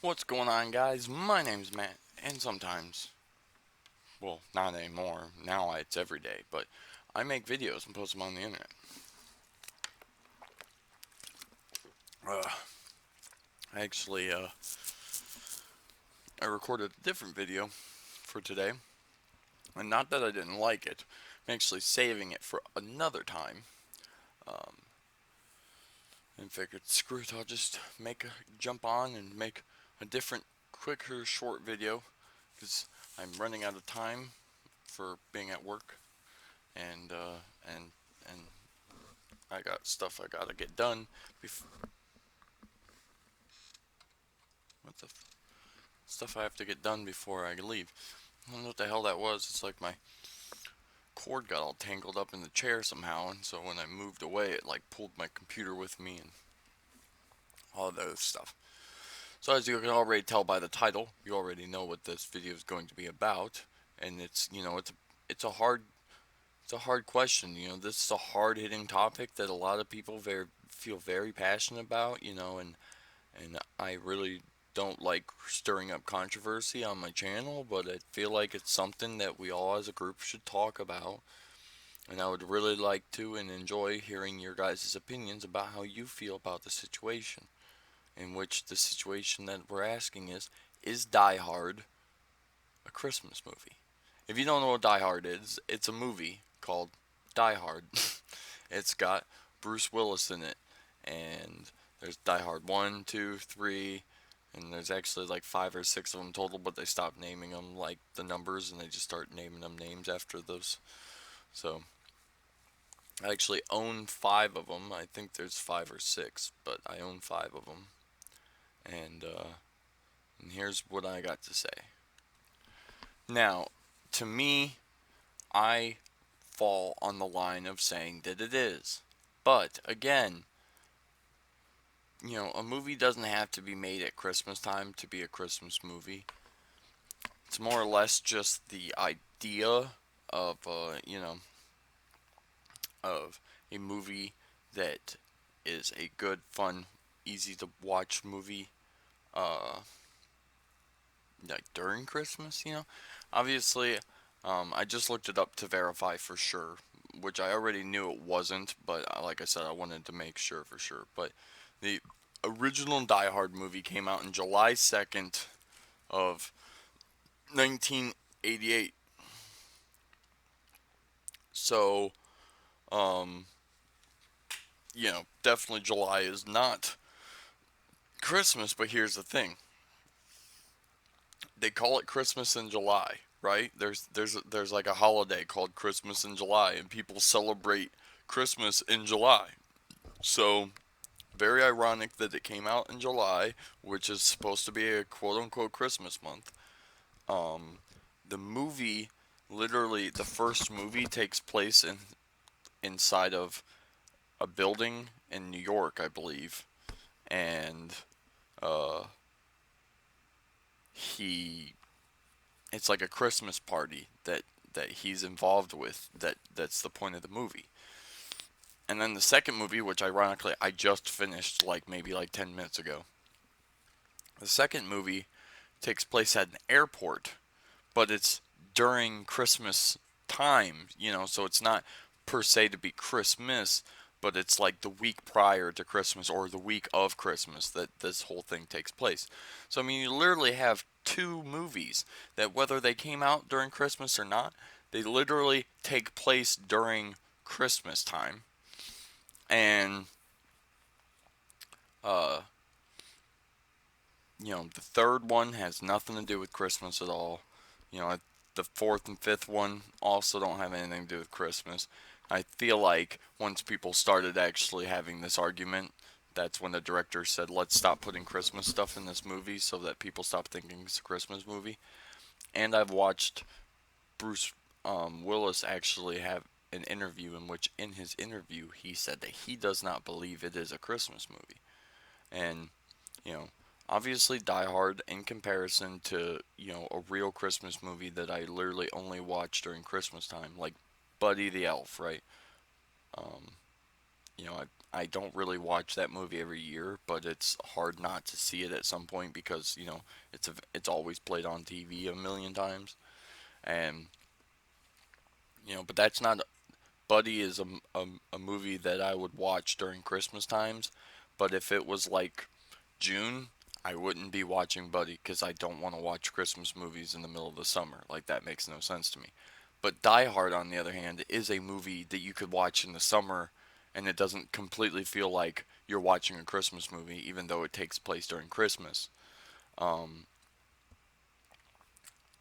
What's going on, guys? My name's Matt, and sometimes, well, not anymore. Now it's every day, but I make videos and post them on the internet. Uh, actually, I recorded a different video for today, and not that I didn't like it. I'm actually saving it for another time. Um, and figured, screw it, I'll just jump on and make a different, quicker, short video, because I'm running out of time for being at work, and and and I got stuff I gotta get done. What the stuff I have to get done before I leave? I don't know what the hell that was. It's like my cord got all tangled up in the chair somehow, and so when I moved away, it like pulled my computer with me and all those stuff. So as you can already tell by the title, you already know what this video is going to be about, and it's a hard it's a hard question. This is a hard hitting topic that a lot of people feel very passionate about. And I really don't like stirring up controversy on my channel, but I feel like it's something that we all as a group should talk about. And I would really like to and enjoy hearing your guys' opinions about how you feel about the situation. In which the situation that we're asking is Die Hard a Christmas movie? If you don't know what Die Hard is, it's a movie called Die Hard. It's got Bruce Willis in it, and there's Die Hard 1, 2, 3, and there's actually like 5 or 6 of them total, but they stopped naming them like the numbers and they just start naming them names after those. So I actually own 5 of them. I think there's 5 or 6, but I own 5 of them. And here's what I got to say. Now, to me, I fall on the line of saying that it is. But again, a movie doesn't have to be made at Christmas time to be a Christmas movie. It's more or less just the idea of, of a movie that is a good, fun, easy to watch movie, uh, like during Christmas. Obviously, I just looked it up to verify for sure, which I already knew it wasn't, but like I said, I wanted to make sure for sure. But the original Die Hard movie came out on July 2nd of 1988. So, um, definitely July is not Christmas, but here's the thing. They call it Christmas in July, right? There's like a holiday called Christmas in July, and people celebrate Christmas in July. So, very ironic that it came out in July, which is supposed to be a quote unquote Christmas month. Um, the movie, literally, the first movie takes place inside of a building in New York, I believe, and uh, he it's like a Christmas party that he's involved with. That's the point of the movie. And then the second movie, which ironically I just finished maybe like 10 minutes ago. The second movie takes place at an airport, but it's during Christmas time, so it's not per se to be Christmas, but it's like the week prior to Christmas or the week of Christmas that this whole thing takes place. So, I mean, you literally have 2 movies that, whether they came out during Christmas or not, they literally take place during Christmas time. And, uh, the third one has nothing to do with Christmas at all. The fourth and fifth one also don't have anything to do with Christmas. I feel like once people started actually having this argument, that's when the director said, let's stop putting Christmas stuff in this movie so that people stop thinking it's a Christmas movie. And I've watched Bruce Willis actually have an interview in which, in his interview, he said that he does not believe it is a Christmas movie. And, you know, obviously Die Hard, in comparison to, a real Christmas movie that I literally only watch during Christmas time, like Buddy the Elf, right? Um, I don't really watch that movie every year, but it's hard not to see it at some point because it's always played on TV a million times, and but that's not. Buddy is a movie that I would watch during Christmas times, but if it was like June, I wouldn't be watching Buddy because I don't want to watch Christmas movies in the middle of the summer. Like, that makes no sense to me. But Die Hard, on the other hand, is a movie that you could watch in the summer and it doesn't completely feel like you're watching a Christmas movie, even though it takes place during Christmas. Um,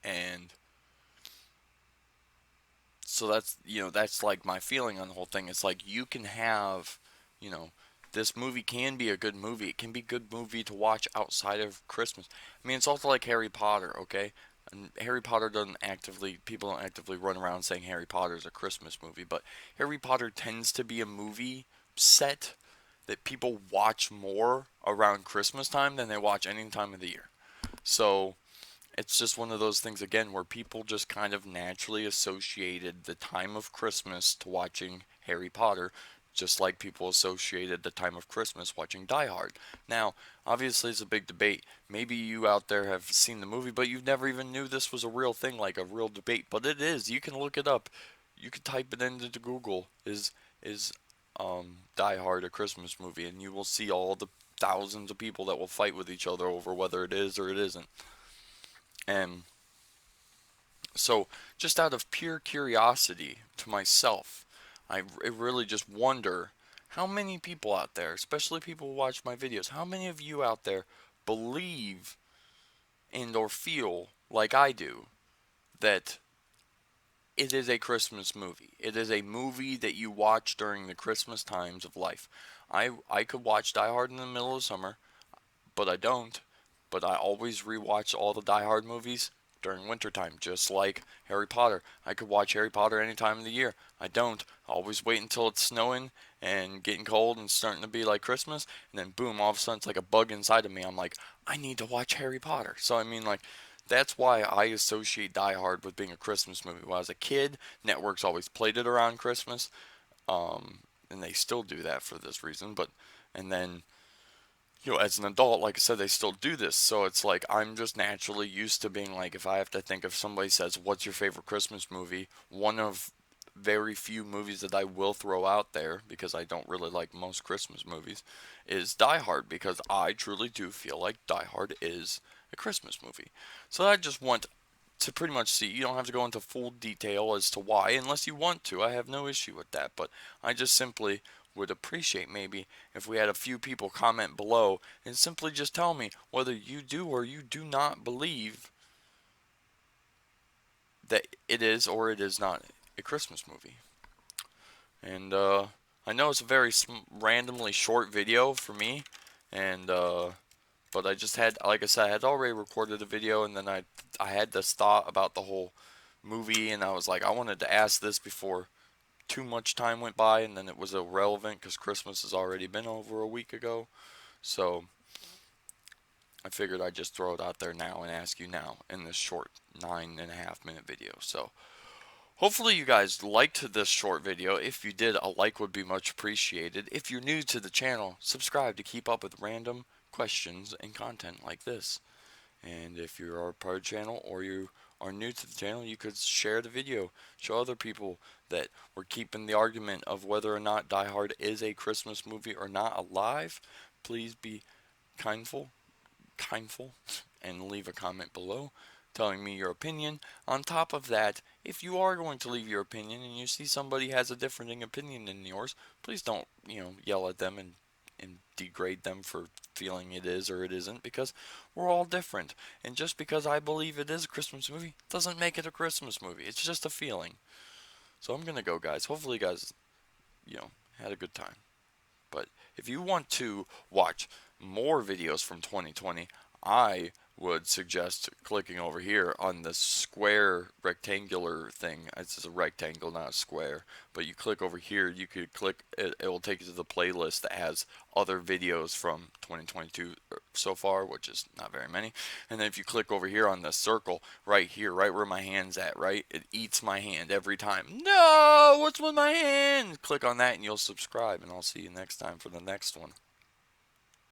and so that's like my feeling on the whole thing. It's like you can have, you know, this movie can be a good movie. It can be a good movie to watch outside of Christmas. I mean, it's also like Harry Potter, okay? And Harry Potter doesn't actively, people don't actively run around saying Harry Potter is a Christmas movie, but Harry Potter tends to be a movie set that people watch more around Christmas time than they watch any time of the year. So it's just one of those things again where people just kind of naturally associated the time of Christmas to watching Harry Potter, just like people associated the time of Christmas watching Die Hard. Now, obviously, it's a big debate. Maybe you out there have seen the movie, but you never even knew this was a real thing, like a real debate. But it is. You can look it up. You can type it into Google. Is Die Hard a Christmas movie? And you will see all the thousands of people that will fight with each other over whether it is or it isn't. And so, just out of pure curiosity to myself, I really just wonder how many people out there, especially people who watch my videos, how many of you out there believe and or feel like I do that it is a Christmas movie. It is a movie that you watch during the Christmas times of life. I could watch Die Hard in the middle of summer, but I don't. But I always rewatch all the Die Hard movies during wintertime, just like Harry Potter. I could watch Harry Potter any time of the year. I don't. I always wait until it's snowing and getting cold and starting to be like Christmas, and then boom, all of a sudden it's like a bug inside of me. I'm like, I need to watch Harry Potter. So I mean, like, that's why I associate Die Hard with being a Christmas movie. When I was a kid, networks always played it around Christmas, and they still do that for this reason. But and then as an adult, like I said, they still do this. So it's like I'm just naturally used to being like, if I have to think, if somebody says, "What's your favorite Christmas movie?" One of very few movies that I will throw out there, because I don't really like most Christmas movies, is Die Hard, because I truly do feel like Die Hard is a Christmas movie. So I just want to pretty much see. You don't have to go into full detail as to why, unless you want to. I have no issue with that, but I just simply would appreciate maybe if we had a few people comment below and simply just tell me whether you do or you do not believe that it is or it is not a Christmas movie. And I know it's a very randomly short video for me, and but I just had, like I said, I had already recorded a video, and then I had this thought about the whole movie, and I was like, I wanted to ask this before too much time went by, and then it was irrelevant because Christmas has already been over a week ago. So I figured I'd just throw it out there now and ask you now in this short 9.5 minute video. So hopefully you guys liked this short video. If you did, a like would be much appreciated. If you're new to the channel, subscribe to keep up with random questions and content like this. And if you are a part of the channel or you are new to the channel, you could share the video. Show other people that we're keeping the argument of whether or not Die Hard is a Christmas movie or not alive. Please be kindful, and leave a comment below telling me your opinion. On top of that, if you are going to leave your opinion and you see somebody has a differing opinion than yours, please don't, yell at them and degrade them for feeling it is or it isn't, because we're all different. And just because I believe it is a Christmas movie doesn't make it a Christmas movie. It's just a feeling. So I'm gonna go, guys. Hopefully you guys, had a good time. But if you want to watch more videos from 2020, I would suggest clicking over here on the square rectangular thing. It's a rectangle, not a square. But you click over here, you could click it, it will take you to the playlist that has other videos from 2022 so far, which is not very many. And then if you click over here on the circle right here, right where my hand's at, right, it eats my hand every time. No, what's with my hand? Click on that and you'll subscribe, and I'll see you next time for the next one.